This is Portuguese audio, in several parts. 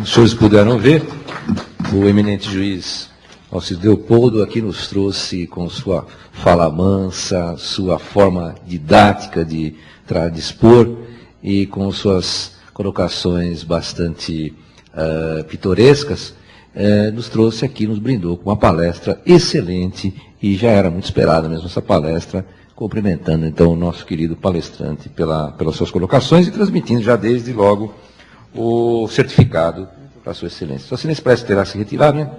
Os senhores puderam ver, o eminente juiz Alcides Leopoldo aqui nos trouxe com sua fala mansa, sua forma didática de expor e com suas colocações bastante pitorescas, nos trouxe aqui, nos brindou com uma palestra excelente e já era muito esperada mesmo essa palestra, cumprimentando então o nosso querido palestrante pelas suas colocações e transmitindo já desde logo o certificado para Sua Excelência. Sua Excelência parece que terá se retirado, né?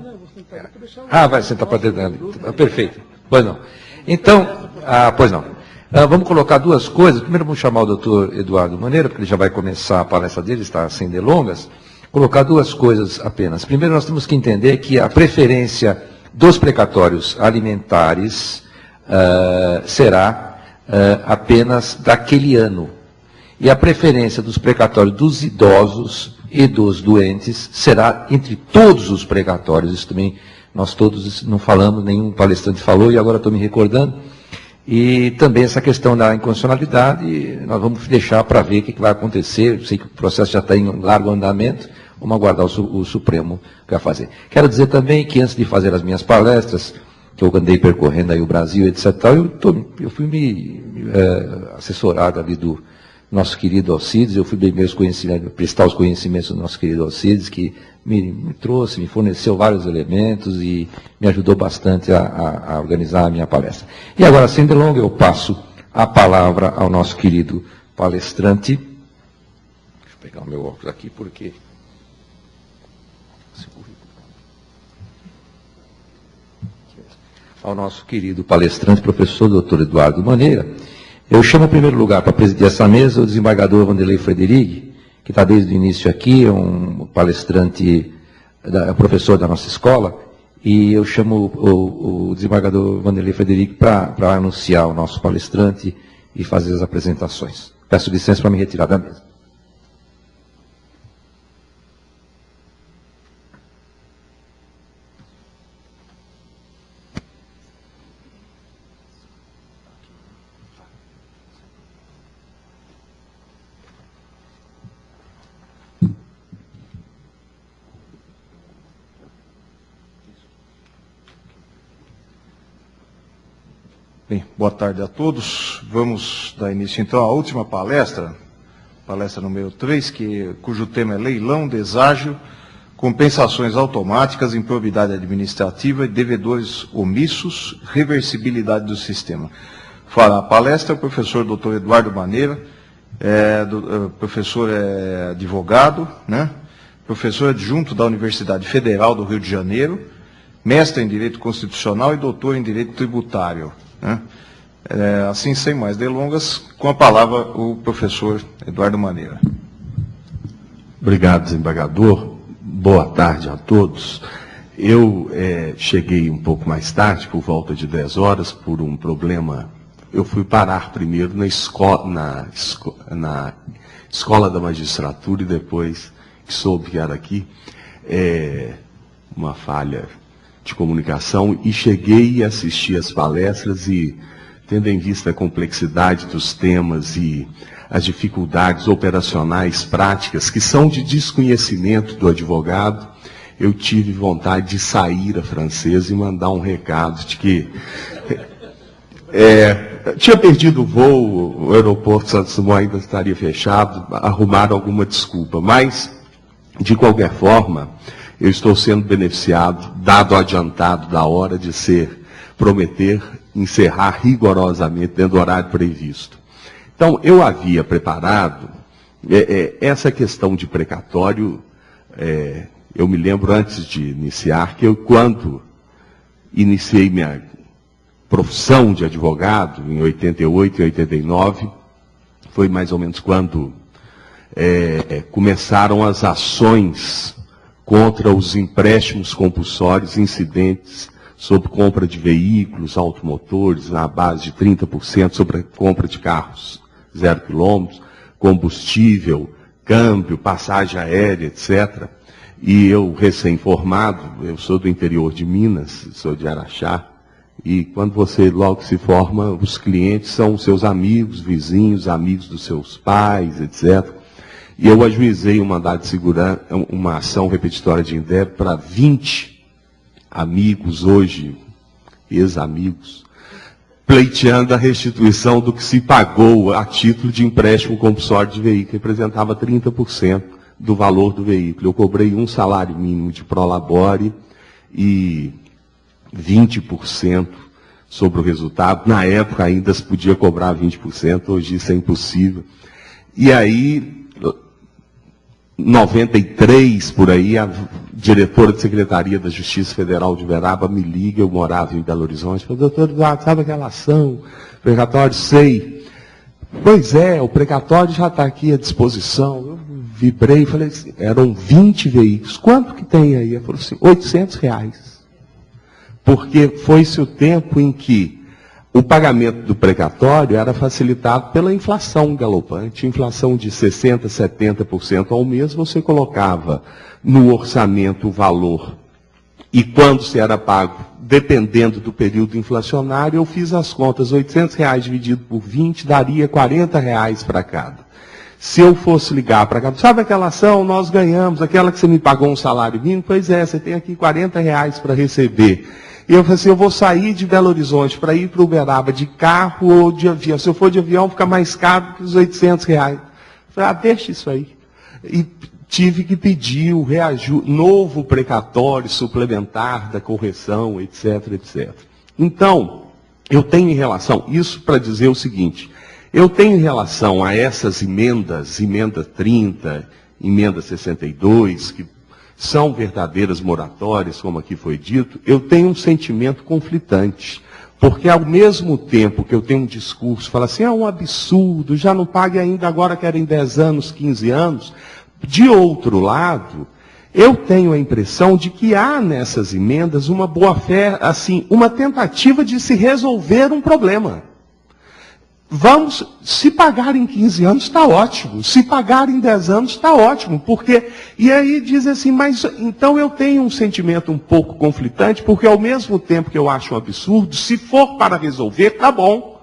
Vai sentar para dentro. Perfeito. Pois não. Então, pois não. Vamos colocar duas coisas. Primeiro vamos chamar o doutor Eduardo Maneira, porque ele já vai começar a palestra dele, está sem delongas. Colocar duas coisas apenas. Primeiro, nós temos que entender que a preferência dos precatórios alimentares será apenas daquele ano. E a preferência dos precatórios dos idosos e dos doentes será entre todos os precatórios. Isso também nós todos não falamos, nenhum palestrante falou, e agora estou me recordando. E também essa questão da inconstitucionalidade, nós vamos deixar para ver o que vai acontecer. Eu sei que o processo já está em largo andamento, vamos aguardar o Supremo que vai fazer. Quero dizer também que antes de fazer as minhas palestras, que eu andei percorrendo aí o Brasil, etc., eu fui me assessorado ali do nosso querido Alcides, eu fui bem meus conhecimentos, prestar os conhecimentos do nosso querido Alcides, que me trouxe, me forneceu vários elementos e me ajudou bastante a organizar a minha palestra. E agora, sem delongas, eu passo a palavra ao nosso querido palestrante. Deixa eu pegar o meu óculos aqui, porque... Ao nosso querido palestrante, professor doutor Eduardo Maneira. Eu chamo em primeiro lugar para presidir essa mesa o desembargador Vanderlei Frederic, que está desde o início aqui, é um palestrante, professor da nossa escola, e eu chamo o desembargador Vanderlei Frederic para anunciar o nosso palestrante e fazer as apresentações. Peço licença para me retirar da mesa. Bem, boa tarde a todos. Vamos dar início então à última palestra número 3, cujo tema é Leilão, Deságio, Compensações Automáticas, Improbidade Administrativa e Devedores Omissos, Reversibilidade do Sistema. Fará a palestra o professor Dr. Eduardo Maneira, professor advogado, né? Professor adjunto da Universidade Federal do Rio de Janeiro, mestre em Direito Constitucional e doutor em Direito Tributário. Assim, sem mais delongas, com a palavra o professor Eduardo Maneira. Obrigado, desembargador. Boa tarde a todos. Eu cheguei um pouco mais tarde, por volta de 10 horas, por um problema. Eu fui parar primeiro na escola da magistratura e depois que soube que era aqui, uma falha de comunicação, e cheguei e assisti as palestras e, tendo em vista a complexidade dos temas e as dificuldades operacionais práticas, que são de desconhecimento do advogado, eu tive vontade de sair a francesa e mandar um recado de que tinha perdido o voo, o aeroporto Santos Dumont ainda estaria fechado, arrumaram alguma desculpa, mas, de qualquer forma, eu estou sendo beneficiado, dado o adiantado da hora de prometer encerrar rigorosamente dentro do horário previsto. Então, eu havia preparado essa questão de precatório. Eu me lembro, antes de iniciar, que eu, quando iniciei minha profissão de advogado, em 88 e 89, foi mais ou menos quando começaram as ações contra os empréstimos compulsórios incidentes sobre compra de veículos, automotores, na base de 30% sobre a compra de carros 0 quilômetros, combustível, câmbio, passagem aérea, etc. E eu, recém-formado, eu sou do interior de Minas, sou de Araxá, e quando você logo se forma, os clientes são seus amigos, vizinhos, amigos dos seus pais, etc. E eu ajuizei um mandado de segurança, uma ação repetitória de indébito para 20 amigos, hoje ex-amigos, pleiteando a restituição do que se pagou a título de empréstimo compulsório de veículo, representava 30% do valor do veículo. Eu cobrei um salário mínimo de prolabore e 20% sobre o resultado. Na época ainda se podia cobrar 20%, hoje isso é impossível. E aí, 93 por aí, a diretora de Secretaria da Justiça Federal de Uberaba me liga, eu morava em Belo Horizonte, falou, doutor Eduardo, sabe aquela ação, precatório? Sei. Pois é, o precatório já está aqui à disposição. Eu vibrei e falei assim, eram 20 veículos, quanto que tem aí? Ele falou assim, R$800. Porque foi-se o tempo em que o pagamento do precatório era facilitado pela inflação galopante, inflação de 60%, 70% ao mês, você colocava no orçamento o valor. E quando se era pago, dependendo do período inflacionário, eu fiz as contas, R$800 dividido por 20 daria R$40 para cada. Se eu fosse ligar para cá, sabe aquela ação, nós ganhamos, aquela que você me pagou um salário mínimo? Pois é, você tem aqui R$40 para receber. E eu falei assim, eu vou sair de Belo Horizonte para ir para Uberaba de carro ou de avião. Se eu for de avião, fica mais caro que os R$800. Eu falei, deixa isso aí. E tive que pedir o novo precatório suplementar da correção, etc, etc. Então, eu tenho em relação, isso para dizer o seguinte, eu tenho em relação a essas emendas, emenda 30, emenda 62, que são verdadeiras moratórias, como aqui foi dito, eu tenho um sentimento conflitante. Porque ao mesmo tempo que eu tenho um discurso, fala assim, é um absurdo, já não pague ainda, agora querem 10 anos, 15 anos. De outro lado, eu tenho a impressão de que há nessas emendas uma boa-fé, assim, uma tentativa de se resolver um problema. Se pagar em 15 anos está ótimo, se pagar em 10 anos está ótimo, porque, e aí diz assim, mas então eu tenho um sentimento um pouco conflitante, porque ao mesmo tempo que eu acho um absurdo, se for para resolver, tá bom.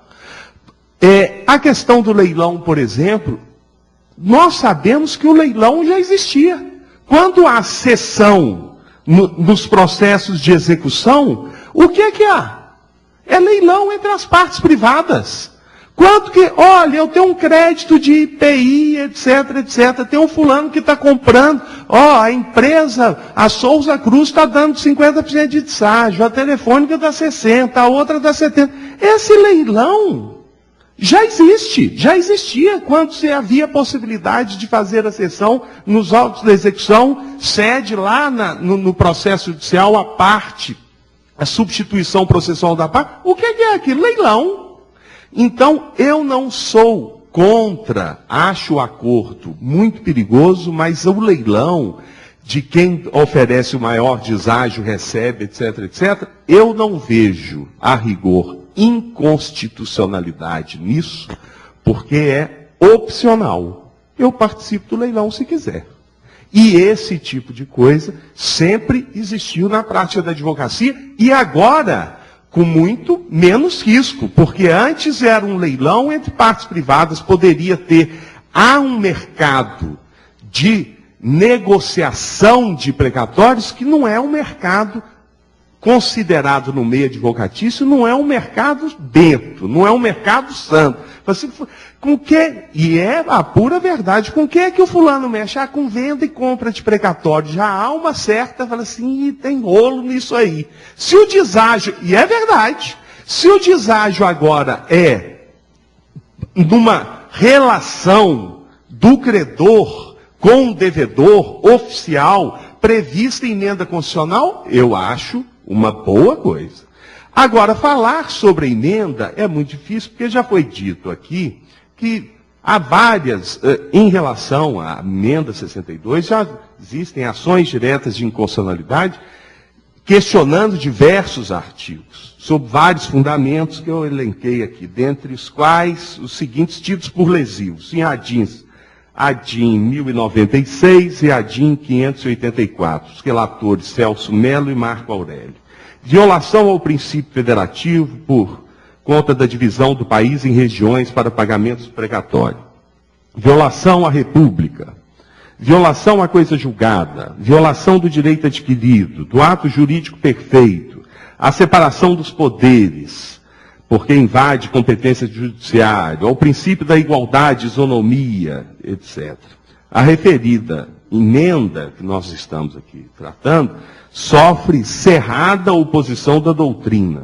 A questão do leilão, por exemplo, nós sabemos que o leilão já existia. Quando há cessão nos processos de execução, o que é que há? É leilão entre as partes privadas. Quanto que, olha, eu tenho um crédito de IPI, etc, etc. Tem um fulano que está comprando, a empresa, a Souza Cruz está dando 50% de desságio, a Telefônica dá 60%, a outra dá 70%. Esse leilão já existia quando se havia possibilidade de fazer a cessão nos autos da execução, cede lá no processo judicial a parte, a substituição processual da parte. O que é aquilo? Leilão. Então, eu não sou contra, acho o acordo muito perigoso, mas o leilão de quem oferece o maior deságio, recebe, etc, etc, eu não vejo, a rigor, inconstitucionalidade nisso, porque é opcional. Eu participo do leilão se quiser. E esse tipo de coisa sempre existiu na prática da advocacia e agora com muito menos risco, porque antes era um leilão entre partes privadas, há um mercado de negociação de precatórios que não é um mercado considerado no meio advocatício, não é um mercado bento, não é um mercado santo. E é a pura verdade, com que é que o fulano mexe? Com venda e compra de precatório. Já há uma certa, fala assim, tem rolo nisso aí. Se o deságio, e é verdade, se o deságio agora é numa relação do credor com o devedor oficial, prevista em emenda constitucional, eu acho uma boa coisa. Agora, falar sobre a emenda é muito difícil, porque já foi dito aqui que há várias, em relação à emenda 62, já existem ações diretas de inconstitucionalidade, questionando diversos artigos, sob vários fundamentos que eu elenquei aqui, dentre os quais os seguintes tidos por lesivos, em ADIM 1096 e ADIM 584, os relatores Celso Melo e Marco Aurélio. Violação ao princípio federativo por conta da divisão do país em regiões para pagamentos precatórios. Violação à República. violação à coisa julgada, violação do direito adquirido, do ato jurídico perfeito, a separação dos poderes, porque invade competência do judiciário, ao princípio da igualdade, isonomia, etc. A referida emenda que nós estamos aqui tratando sofre cerrada oposição da doutrina,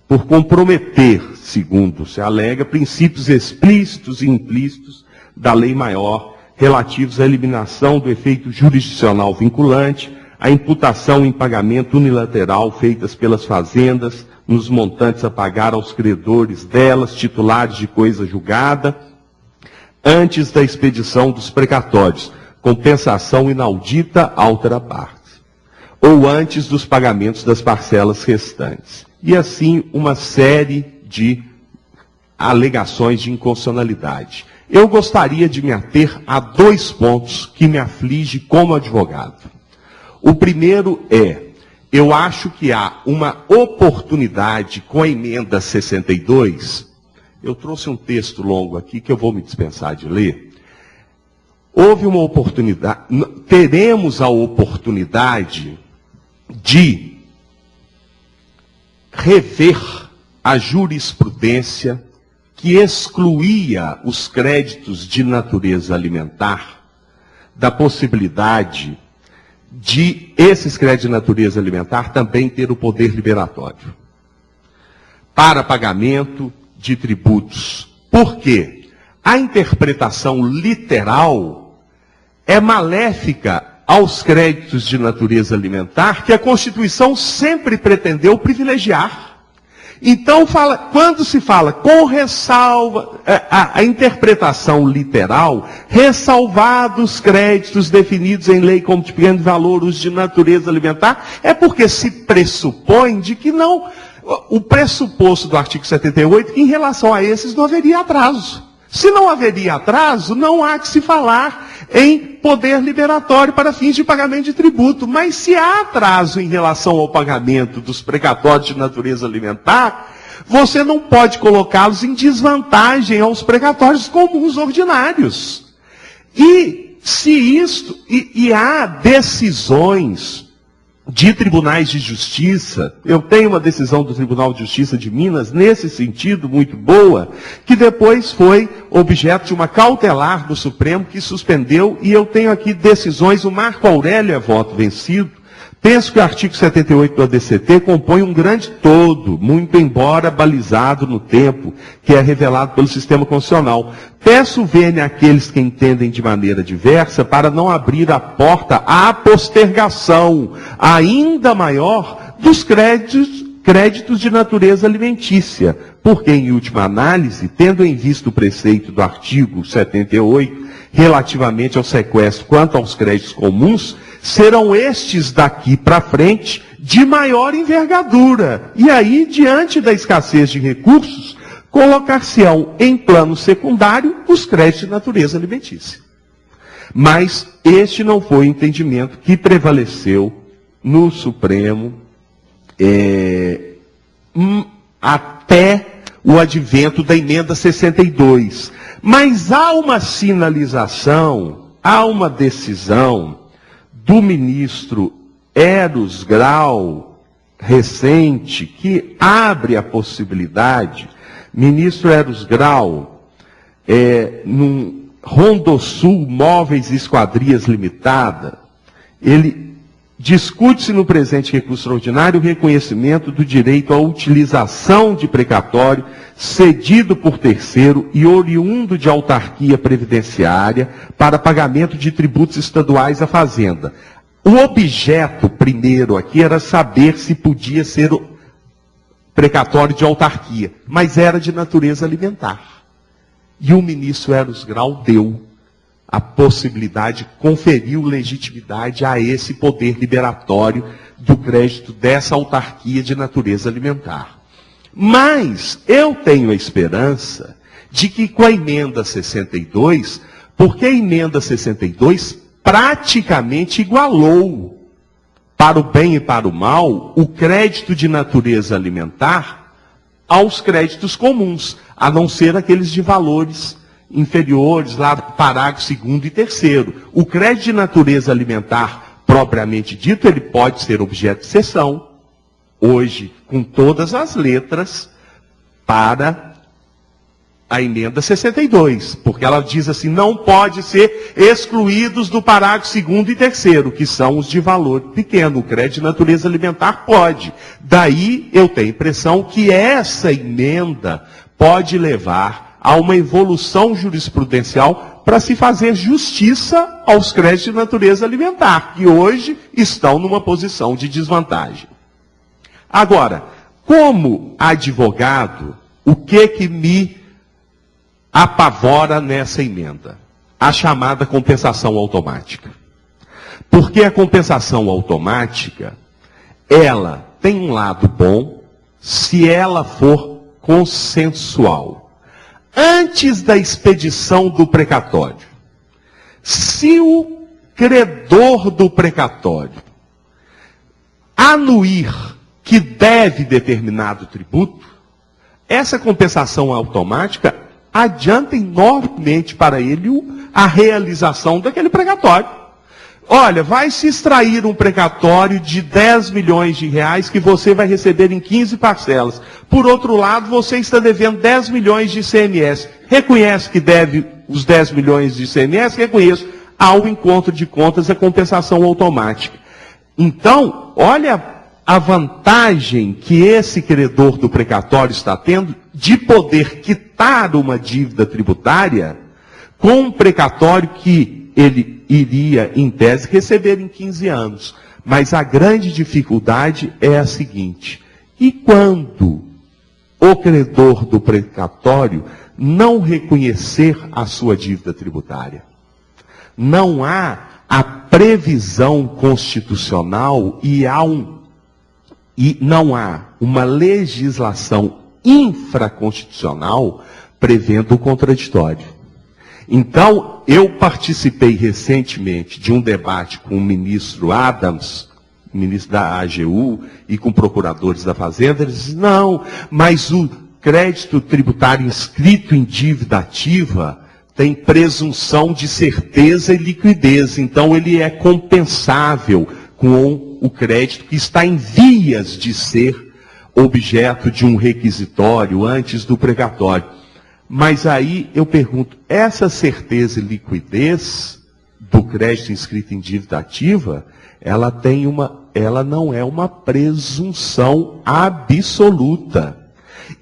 por comprometer, segundo se alega, princípios explícitos e implícitos da lei maior, relativos à eliminação do efeito jurisdicional vinculante, à imputação em pagamento unilateral feitas pelas fazendas, nos montantes a pagar aos credores delas, titulares de coisa julgada, antes da expedição dos precatórios, compensação inaudita altera partes, ou antes dos pagamentos das parcelas restantes. E assim, uma série de alegações de inconstitucionalidade. Eu gostaria de me ater a 2 pontos que me afligem como advogado. O primeiro é, eu acho que há uma oportunidade com a emenda 62, eu trouxe um texto longo aqui que eu vou me dispensar de ler. Houve uma oportunidade, teremos a oportunidade de rever a jurisprudência que excluía os créditos de natureza alimentar da possibilidade de esses créditos de natureza alimentar também ter o poder liberatório para pagamento de tributos. Por quê? A interpretação literal é maléfica aos créditos de natureza alimentar que a Constituição sempre pretendeu privilegiar. Então, quando se fala com ressalva, a interpretação literal, ressalvados créditos definidos em lei como de pequeno valor, os de natureza alimentar, é porque se pressupõe de que não, o pressuposto do artigo 78, em relação a esses não haveria atraso. Se não haveria atraso, não há que se falar em poder liberatório para fins de pagamento de tributo. Mas se há atraso em relação ao pagamento dos precatórios de natureza alimentar, você não pode colocá-los em desvantagem aos precatórios comuns ordinários. E se isto, e há decisões de tribunais de justiça, eu tenho uma decisão do Tribunal de Justiça de Minas, nesse sentido, muito boa, que depois foi objeto de uma cautelar do Supremo, que suspendeu, e eu tenho aqui decisões, o Marco Aurélio é voto vencido. Penso que o artigo 78 do ADCT compõe um grande todo, muito embora balizado no tempo, que é revelado pelo sistema constitucional. Peço vênia àqueles que entendem de maneira diversa para não abrir a porta à postergação ainda maior dos créditos de natureza alimentícia, porque, em última análise, tendo em vista o preceito do artigo 78, relativamente ao sequestro quanto aos créditos comuns, serão estes daqui para frente de maior envergadura. E aí, diante da escassez de recursos, colocar-se-ão em plano secundário os créditos de natureza alimentícia. Mas este não foi o entendimento que prevaleceu no Supremo até o advento da emenda 62. Mas há uma sinalização, há uma decisão do ministro Eros Grau, recente, que abre a possibilidade. Ministro Eros Grau, num Rondosul Móveis e Esquadrias Limitada, ele discute-se no presente recurso extraordinário o reconhecimento do direito à utilização de precatório cedido por terceiro e oriundo de autarquia previdenciária para pagamento de tributos estaduais à Fazenda. O objeto primeiro aqui era saber se podia ser precatório de autarquia, mas era de natureza alimentar. E o ministro Eros Grau deu a possibilidade, conferiu legitimidade a esse poder liberatório do crédito dessa autarquia de natureza alimentar. Mas eu tenho a esperança de que com a emenda 62, porque a emenda 62 praticamente igualou, para o bem e para o mal, o crédito de natureza alimentar aos créditos comuns, a não ser aqueles de valores inferiores, lá do parágrafo 2º e 3º. O crédito de natureza alimentar, propriamente dito, ele pode ser objeto de cessão, hoje, com todas as letras, para a emenda 62, porque ela diz assim, não pode ser excluídos do parágrafo 2º e 3º, que são os de valor pequeno. O crédito de natureza alimentar pode. Daí eu tenho a impressão que essa emenda pode levar a uma evolução jurisprudencial para se fazer justiça aos créditos de natureza alimentar, que hoje estão numa posição de desvantagem. Agora, como advogado, o que me apavora nessa emenda? A chamada compensação automática. Porque a compensação automática, ela tem um lado bom, se ela for consensual. Antes da expedição do precatório, se o credor do precatório anuir que deve determinado tributo, essa compensação automática adianta enormemente para ele a realização daquele precatório. Olha, vai se extrair um precatório de 10 milhões de reais que você vai receber em 15 parcelas. Por outro lado, você está devendo 10 milhões de ICMS. Reconhece que deve os 10 milhões de ICMS? Reconheço. Ao encontro de contas, a compensação automática. Então, olha a vantagem que esse credor do precatório está tendo de poder quitar uma dívida tributária com um precatório que ele iria, em tese, receber em 15 anos. Mas a grande dificuldade é a seguinte: e quando o credor do precatório não reconhecer a sua dívida tributária? Não há a previsão constitucional e não há uma legislação infraconstitucional prevendo o contraditório. Então, eu participei recentemente de um debate com o ministro Adams, ministro da AGU, e com procuradores da Fazenda. Eles dizem, não, mas o crédito tributário inscrito em dívida ativa tem presunção de certeza e liquidez, então ele é compensável com o crédito que está em vias de ser objeto de um requisitório antes do precatório. Mas aí eu pergunto, essa certeza e liquidez do crédito inscrito em dívida ativa, ela não é uma presunção absoluta.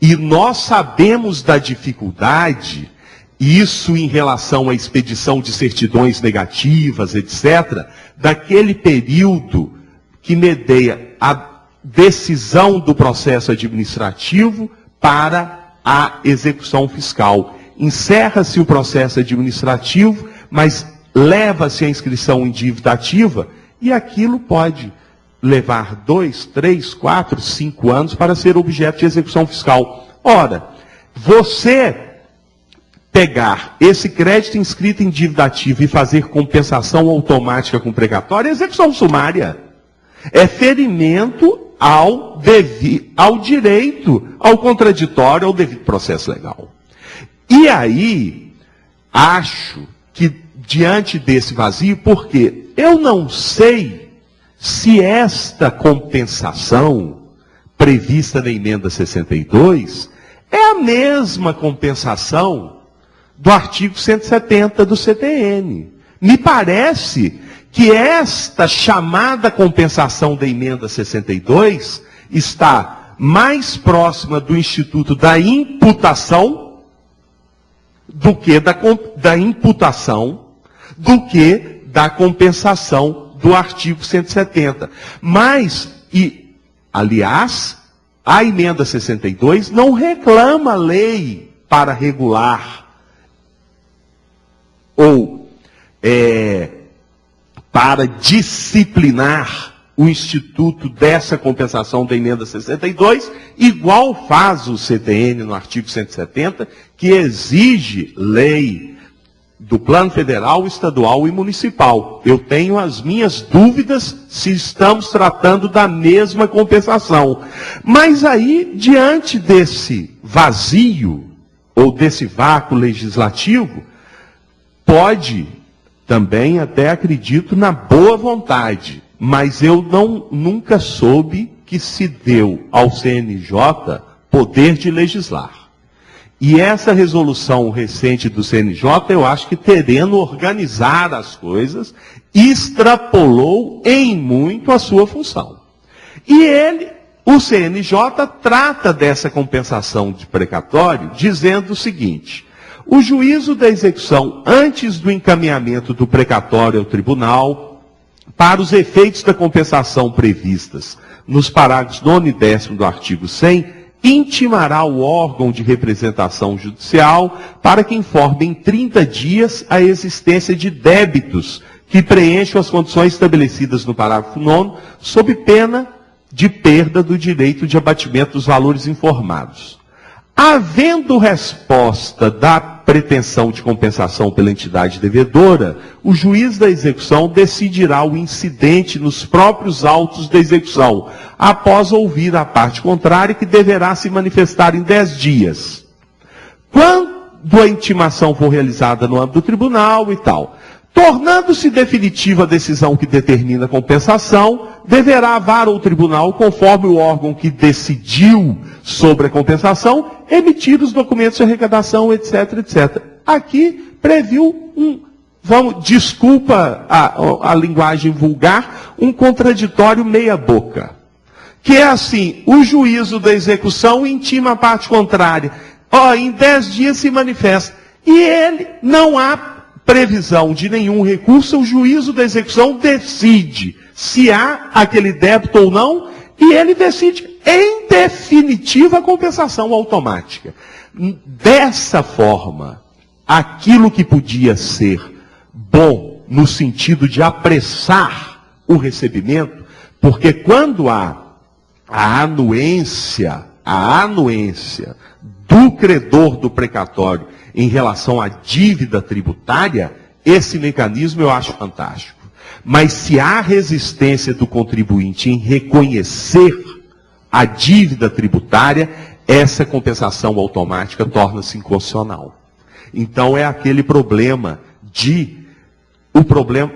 E nós sabemos da dificuldade, isso em relação à expedição de certidões negativas, etc., daquele período que medeia a decisão do processo administrativo para a execução fiscal. Encerra-se o processo administrativo, mas leva-se a inscrição em dívida ativa, e aquilo pode levar 2, 3, 4, 5 anos para ser objeto de execução fiscal. Ora, você pegar esse crédito inscrito em dívida ativa e fazer compensação automática com precatório é execução sumária. É ferimento ao direito, ao contraditório, ao devido processo legal. E aí, acho que diante desse vazio, porque eu não sei se esta compensação prevista na emenda 62 é a mesma compensação do artigo 170 do CTN. Me parece que esta chamada compensação da emenda 62 está mais próxima do instituto da imputação do que da imputação, do que da compensação do artigo 170. Mas, aliás, a emenda 62 não reclama lei para regular ou para disciplinar o instituto dessa compensação da emenda 62, igual faz o CTN no artigo 170, que exige lei do plano federal, estadual e municipal. Eu tenho as minhas dúvidas se estamos tratando da mesma compensação. Mas aí, diante desse vazio, ou desse vácuo legislativo, pode também, até acredito, na boa vontade, mas eu nunca soube que se deu ao CNJ poder de legislar. E essa resolução recente do CNJ, eu acho que querendo organizar as coisas, extrapolou em muito a sua função. E o CNJ trata dessa compensação de precatório dizendo o seguinte: o juízo da execução, antes do encaminhamento do precatório ao tribunal, para os efeitos da compensação previstas nos parágrafos 9 e 10 do artigo 100, intimará o órgão de representação judicial para que informe em 30 dias a existência de débitos que preencham as condições estabelecidas no parágrafo 9, sob pena de perda do direito de abatimento dos valores informados. Havendo resposta da pretensão de compensação pela entidade devedora, o juiz da execução decidirá o incidente nos próprios autos da execução, após ouvir a parte contrária, que deverá se manifestar em 10 dias. Quando a intimação for realizada no âmbito do tribunal e tal, tornando-se definitiva a decisão que determina a compensação, deverá a vara ou tribunal, conforme o órgão que decidiu sobre a compensação, emitir os documentos de arrecadação, etc, etc. Aqui previu desculpa a linguagem vulgar, um contraditório meia-boca. Que é assim: o juízo da execução intima a parte contrária. Em 10 dias se manifesta. E ele não há previsão de nenhum recurso, o juízo da execução decide se há aquele débito ou não, e ele decide em definitiva a compensação automática. Dessa forma, aquilo que podia ser bom no sentido de apressar o recebimento, porque quando há a anuência do credor do precatório em relação à dívida tributária, esse mecanismo eu acho fantástico. Mas se há resistência do contribuinte em reconhecer a dívida tributária, essa compensação automática torna-se inconstitucional. Então é aquele problema o problema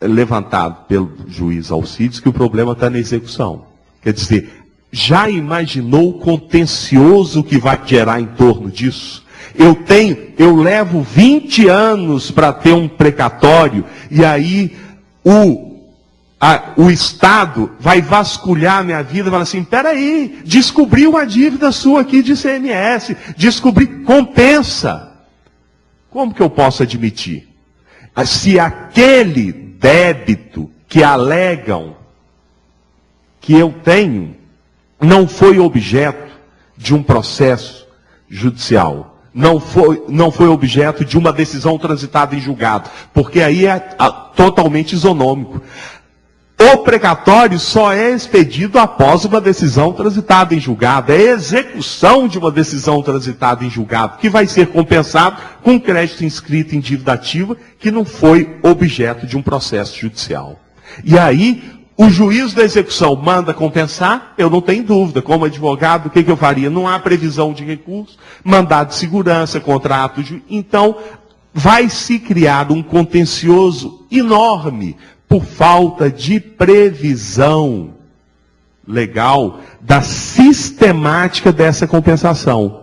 levantado pelo juiz Alcides, que o problema está na execução. Quer dizer, já imaginou o contencioso que vai gerar em torno disso? Eu levo 20 anos para ter um precatório, e aí o Estado vai vasculhar a minha vida e falar assim: peraí, descobri uma dívida sua aqui de ICMS, compensa. Como que eu posso admitir? Se aquele débito que alegam que eu tenho não foi objeto de um processo judicial, não foi objeto de uma decisão transitada em julgado, porque aí é totalmente isonômico. O precatório só é expedido após uma decisão transitada em julgado. É a execução de uma decisão transitada em julgado que vai ser compensado com crédito inscrito em dívida ativa que não foi objeto de um processo judicial. E aí, o juiz da execução manda compensar, eu não tenho dúvida, como advogado, o que eu faria? Não há previsão de recurso, mandado de segurança, contrato de... Então, vai se criar um contencioso enorme por falta de previsão legal da sistemática dessa compensação.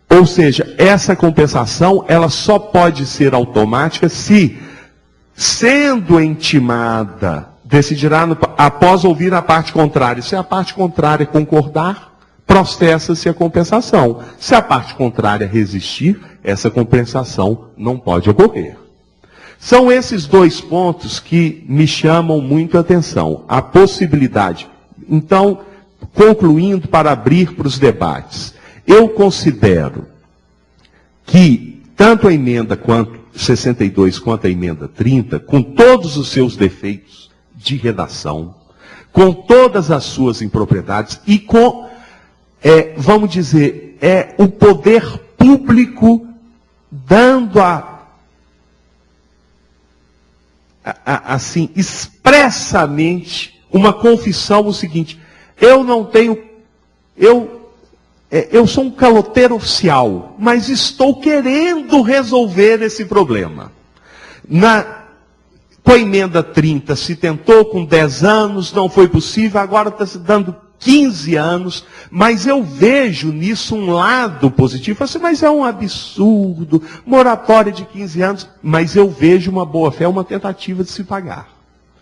Ou seja, essa compensação, ela só pode ser automática se, sendo intimada, decidirá após ouvir a parte contrária. Se a parte contrária concordar, processa-se a compensação. Se a parte contrária resistir, essa compensação não pode ocorrer. São esses dois pontos que me chamam muito a atenção. A possibilidade. Então, concluindo para abrir para os debates, eu considero que tanto a emenda 62 quanto a emenda 30, com todos os seus defeitos de redação, com todas as suas impropriedades e com, vamos dizer, o poder público dando assim, expressamente, uma confissão o seguinte: eu não tenho, eu sou um caloteiro oficial, mas estou querendo resolver esse problema. Com a emenda 30 se tentou com 10 anos, não foi possível, agora está se dando 15 anos, mas eu vejo nisso um lado positivo. Assim, mas é um absurdo, moratória de 15 anos, mas eu vejo uma boa-fé, uma tentativa de se pagar.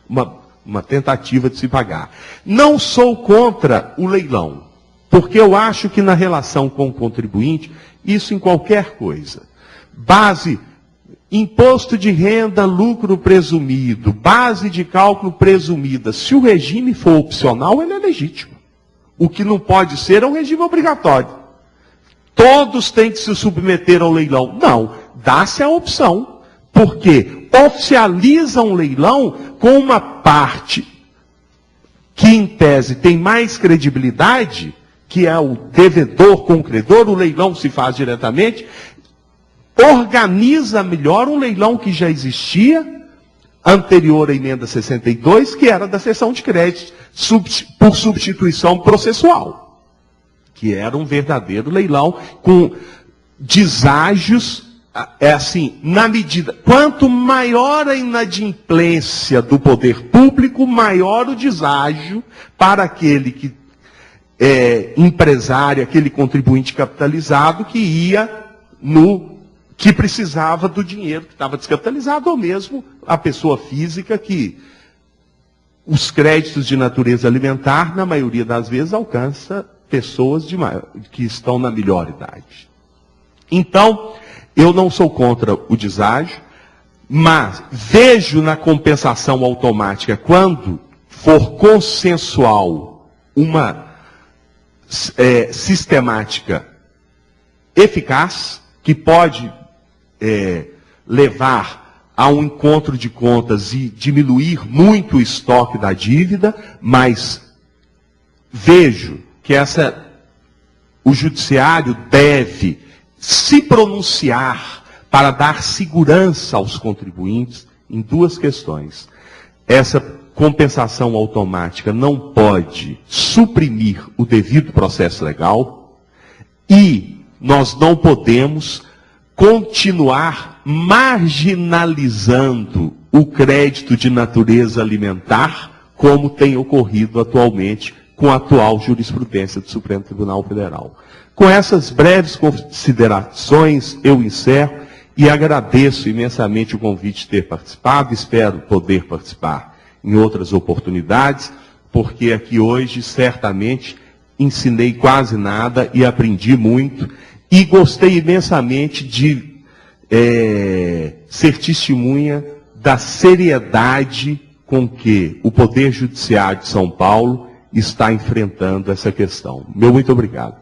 Uma tentativa de se pagar. Não sou contra o leilão, porque eu acho que na relação com o contribuinte, isso em qualquer coisa, base... Imposto de renda, lucro presumido, base de cálculo presumida. Se o regime for opcional, ele é legítimo. O que não pode ser é um regime obrigatório. Todos têm que se submeter ao leilão. Não, dá-se a opção. Porque oficializa um leilão com uma parte que, em tese, tem mais credibilidade, que é o devedor com o credor, o leilão se faz diretamente, organiza melhor um leilão que já existia, anterior à emenda 62, que era da cessão de crédito, por substituição processual, que era um verdadeiro leilão com deságios, na medida, quanto maior a inadimplência do poder público, maior o deságio para aquele que empresário, aquele contribuinte capitalizado que precisava do dinheiro que estava descapitalizado, ou mesmo a pessoa física que os créditos de natureza alimentar, na maioria das vezes, alcança pessoas que estão na melhor idade. Então, eu não sou contra o deságio, mas vejo na compensação automática, quando for consensual, uma sistemática eficaz, que pode levar a um encontro de contas e diminuir muito o estoque da dívida, mas vejo que o judiciário deve se pronunciar para dar segurança aos contribuintes em duas questões. Essa compensação automática não pode suprimir o devido processo legal e nós não podemos continuar marginalizando o crédito de natureza alimentar, como tem ocorrido atualmente com a atual jurisprudência do Supremo Tribunal Federal. Com essas breves considerações, eu encerro e agradeço imensamente o convite de ter participado, espero poder participar em outras oportunidades, porque aqui hoje, certamente, ensinei quase nada e aprendi muito, e gostei imensamente de ser testemunha da seriedade com que o Poder Judiciário de São Paulo está enfrentando essa questão. Meu muito obrigado.